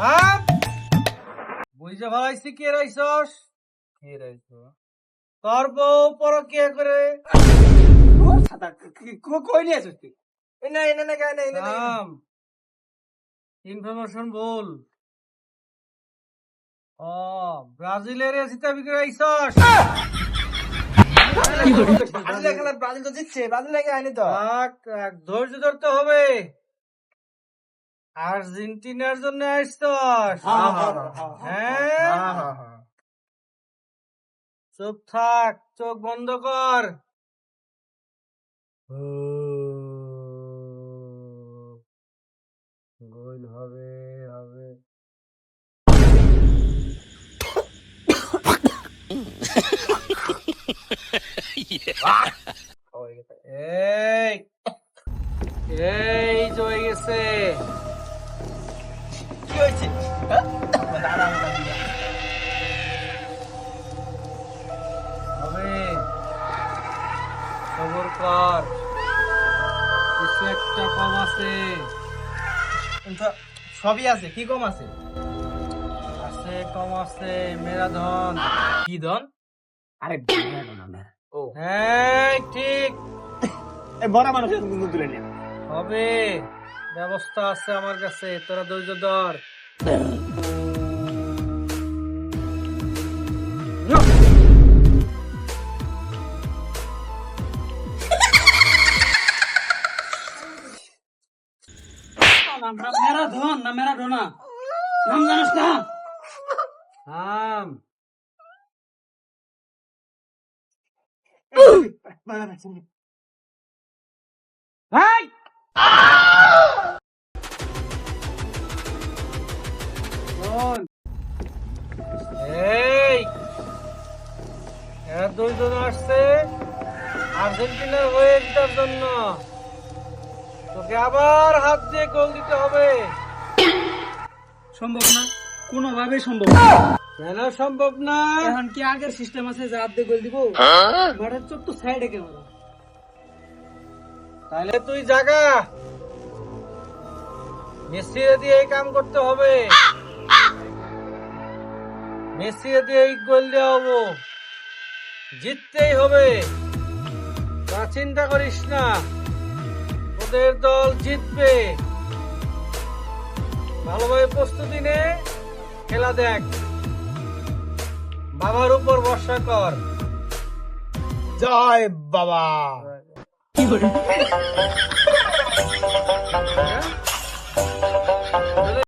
হ্যাঁ বুঝতে ভালাইছি কে রাইছস কে রাইছ তোর বউ পরকিয়া করে কই নিয়ে আসছিস তুই? না না না না না না ইনফরমেশন বল। ও ব্রাজিলের এসিটা বিক্রি রাইছস ব্রাজিল তো জিতছে, ব্রাজিল লেগে আইনি তো। ধৈর্য ধরতে হবে। আর্জেন্টিনার জন্য আসছস? হ্যাঁ চুপ থাক, চোখ বন্ধ কর। গোল হবে হবে এই এই যে হয়ে গেছে। কি হয়েছে? হবে সবর কর, কিছু একটা কম আছে। সবই আছে, কি কম আছে? আছে কম আছে মেরা ধন। কি ধন? আরে ও হ্যাঁ ঠিক বড় মানুষের তুলে নিয়ে হবে, ব্যবস্থা আছে আমার কাছে, তোরা ধৈর্য ধর। মেরা ধন না মেরা ধনা নাম জানিস না? থাম। ভাই শোন, এই এরা দুইজন আসছে আর্জেন্টিনার হয়ে জেতার জন্য। তোকে আবার হাত দিয়ে গোল দিতে হবে। সম্ভব না, কোনোভাবে সম্ভব না। কেন সম্ভব না? এখন কি আগের সিস্টেম আছে যে হাত দিয়ে গোল দিব? মাঠের চোখ তো সাইডে ক্যামেরা। তাহলে তুই জাগা, মেসি দিয়ে এই কাম করতে হবে। মেসি দিয়ে এই গোল দেওয়া হবো, জিততেই হবে। তা চিন্তা করিস না, ওদের দল জিতবে। ভালোভাবে প্রস্তুতি নে, খেলা দেখ, বাবার উপর ভরসা কর। জয় বাবা।